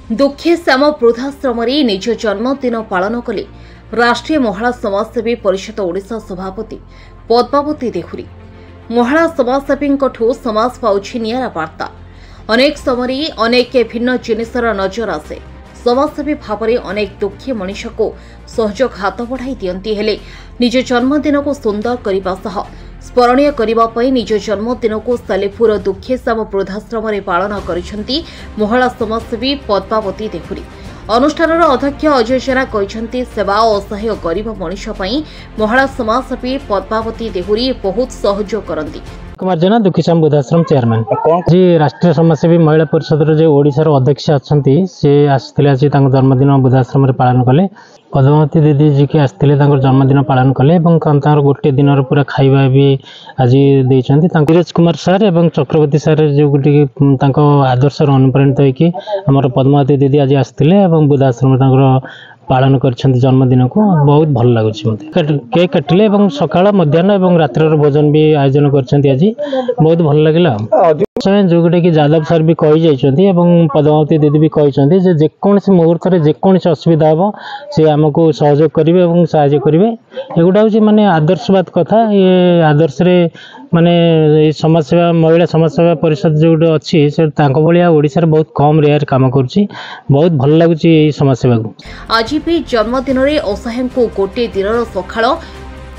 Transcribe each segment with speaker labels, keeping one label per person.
Speaker 1: दुखे श्याम वृद्धाश्रम निज जन्मदिन पालन कले राष्ट्रीय महिला समाजसेवी परिषद ओडिशा सभापति पद्मावती देहुरी। महिला समाजसेवी समाज पाउछि नियारा वार्ता। अनेक समय अनेक भिन्न जिनिसर नजर आसे। समाजसेवी भाव में अनेक दुखी मनीष को सहयोग हाथ बढ़ाई दियंती हेले निज जन्मदिन को सुंदर करने स्मरणीय करने निज जन्मदिन को सालेपुर दुखे श्याम वृद्धाश्रम पालन करिसेंती महिला समाजसेवी पद्मावती देहुरी। अनुष्ठान अध्यक्ष अजय जेना कहते सेवा और असहाय गरीब मनीष महिला समाजसेवी पद्मावती देहुरी बहुत सहयोग करती।
Speaker 2: कुमार जेना दुखी श्याम वृद्धाश्रम चेयरमैन जी राष्ट्रीय समाजसेवी महिला परिषद जो ओडिशार अध्यक्ष अच्छा सी आसते आज जन्मदिन वृद्धाश्रम पालन कले। पद्मावती दीदी जी के आसते जन्मदिन पालन कले गोटे दिन पूरा खाଇବା भी आज देइछंती। नीरज कुमार सार एवं चक्रवर्ती सार जो गोटे आदर्श अनुप्राणित होइकी हमर पद्मावती दीदी आज आसते वृद्धाश्रम पालन कर जन्मदिन को बहुत भल लगुच। केक काटिले सकाळ मध्याह्न एवं रात्र भोजन भी आयोजन कर आज बहुत भल लगे। जो गोटे कि यादव सर भी कही जाइए पद्मावती दीदी भी कहते जेकोसी मुहूर्त में जेकोसी असुविधा हम सी आमको सहयोग करेंगे साहय करेंगे। एगुटा हूँ माने आदर्शवाद कथा। ये आदर्श माने समाजसेवा महिला समाजसेवा परिषद जो गोटे अच्छी से भाया ओडिशा बहुत कम रेयर काम करुच्ची। बहुत भल लगुच समाजसेवा को।
Speaker 1: आज भी जन्मदिन में असहाय को गोटे दिन सकाळ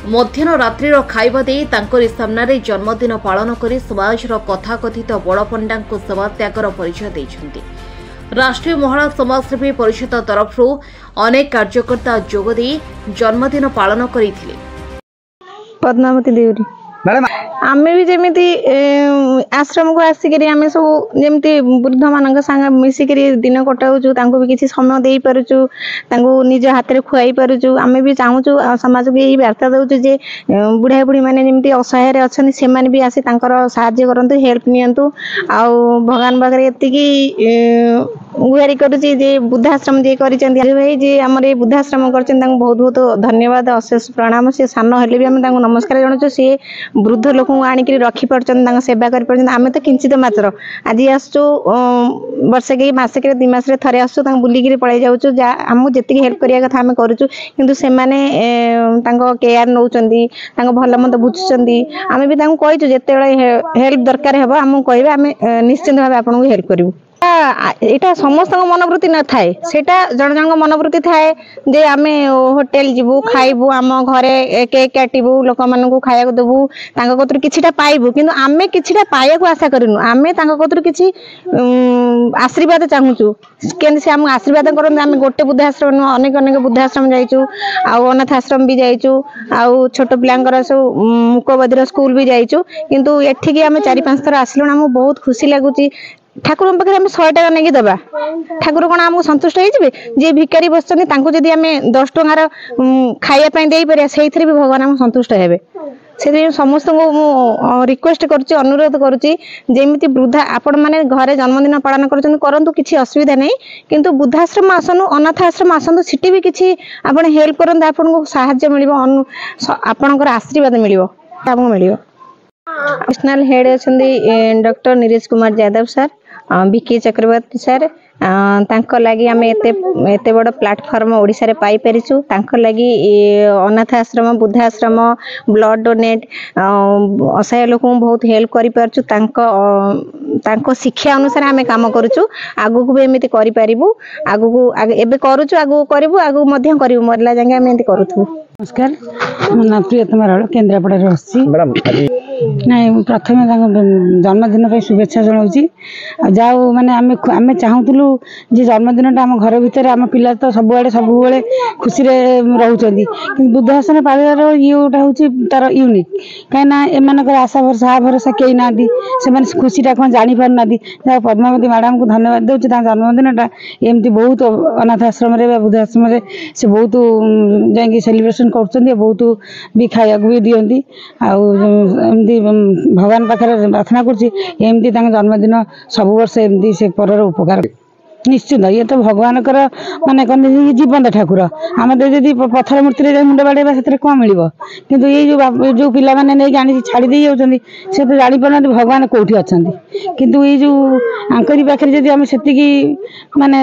Speaker 1: मध्याह्न रात्रि खाଇବା दे तांकरी सामने जन्मदिन पालन कर समाज कथाकथित बड़ पंडा सेवा त्यागर परिचय देइछंती। राष्ट्रीय महिला समाजसेवी परिषद तरफ अनेक कार्यकर्ता जोगदे जन्मदिन पालन करथिले।
Speaker 3: पद्मावती देउरी आमे भी जमीती आश्रम को आसिक आम सब जमी वृद्ध मान संग मिसिक दिन कटाऊँ तांको भी किसी समय दे पारुचु निज हाथ में खुआई पारुचु। आमे भी चाहूँ समाज को यही वार्ता दउचु जे बुढ़ा बुढ़ी माने जमी असहाय अच्छे से भी आसी साहाय्य करंतु हेल्प नियंतु। आउ भगवान पाखे एति गुहारी करुच्ची जे वृद्धाश्रम जे करिसेंती भाई जे आमर ये वृद्धाश्रम करछन बहुत बहुत धन्यवाद अशेष प्रणाम। से सान हेले भी आम नमस्कार जनाऊँ। सी वृद्ध लोक आणिक रखी पार्छन सेवा कर आम तो किंचित मात्र आज आसचु वर्षे के मसेक 2 मास थे आसचु बुलिकी पलि जाऊँ आमको जी हेल्प करिया कथा आम करुचु किंतु से केयर नौ भल मत बुझुंट। आम भी कहीचु जिते हेल्प दरकार हे आमको कहे आम निश्चिंत भाव आपको हेल्प करूँ। यहाँ समस्त मनोवृत्ति न थाए सेटा जन जन मनोवृत्ति थाए जे आमे होटेल जीवु खाइबु आम घरे केक काटिबु लोक मानकु खाया देबु तांको कतरु किछिटा पाइबु किंतु आमे किछिटा पाया को आशा करिनु। आमे तांको कतरु किछि आशीर्वाद चाहूचु केन से हम आशीर्वाद करन। आमे गोटे वृद्धाश्रम अनेक अनेक वृद्धाश्रम जाइचु आ अनाथ आश्रम भी जाइचु आ छोट पिलांकर सब मुकबधिर स्कूल भी जाइचु किंतु एठिकी आमे 4-5 थर आसिलुन। हमहु बहुत खुशी लागुची। ठाकुर पाखे आम 100 टका नहीं दबा ठाकुर कौन आमको संतुष्ट हो जी भिकारी बसते जदि आम 10 टकार खायापी दे पार से भी भगवान आम संतुष्ट हे। से समस्त को रिक्वेस्ट करुच्ची अनुरोध करुच्ची जेमिति वृद्धा आपण मैंने घरे जन्मदिन पालन करूँ किसी असुविधा नहीं किंतु वृद्धाश्रम आसनु अनाथ आश्रम आसतु सिटी भी किसी आप हेल्प करते आपको साहाय्य मिल आपणकर आशीर्वाद मिल मिल। नेशनल हेड अच्छा डॉक्टर नीरज कुमार यादव सर विकी चक्रवर्ती सर लगी आम एत बड़ प्लाटफर्म ओडिशा रे पाई परिचु। लगी अनाथ आश्रम वृद्धाश्रम ब्लड डोनेट असहाय लोक बहुत हेल्प करि परचु। तांको शिक्षा अनुसार आम काम करुचु आगु को भी एमती करि परिबु आगु एबे करुचु आगु करिबु आगु मध्य करिबु मरला जांगे आम एमती करूथु।
Speaker 4: नमस्कार मो ना प्रियतमा राउल केन्द्रापड़ा रही नहीं प्रथम जन्मदिन शुभेच्छा जनाऊँ। जाओ माने आम चाहूलु जे जन्मदिन आम घर भितर आम पिला तो सबुबले खुशी रोचे कि वृद्धाश्रम पाइबार ये हूँ तार यूनिक कहीं एमर आशा भरसा भरसा कई ना से खुशीटा कौन जापार ना। पद्मावती मैडम को धन्यवाद दूसरी जन्मदिनटा एमती बहुत अनाथ आश्रम वृद्धाश्रम से बहुत जा सेलिब्रेशन कर बहुत भी खाया भी दिखती भगवान पाखे प्रार्थना करुँची जन्मदिन सब वर्ष एमती से पर उपकार। निश्चित ये तो भगवान माने कहते जीवंत ठाकुर आम जदि पत्थर मूर्ति मुंड बाड़ेबा से कौन मिल कि जो पिला मैंने नहीं आनी छाड़ी दे जाऊँगी से तो जापार भगवान कौटी अच्छा किंतु ये जो आंकरी पाखे जदि आम से माने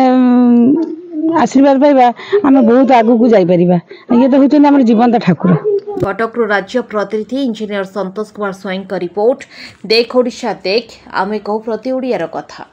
Speaker 4: आशीर्वाद पाइबा आम बहुत आगू को जापर ये तो होती आम जीवंत ठाकुर।
Speaker 1: कटकरू राज्य प्रतिनिधि इंजीनियर संतोष कुमार स्वईं का रिपोर्ट देख ओडिशा देख आमे कहू प्रति ओडियार कथा।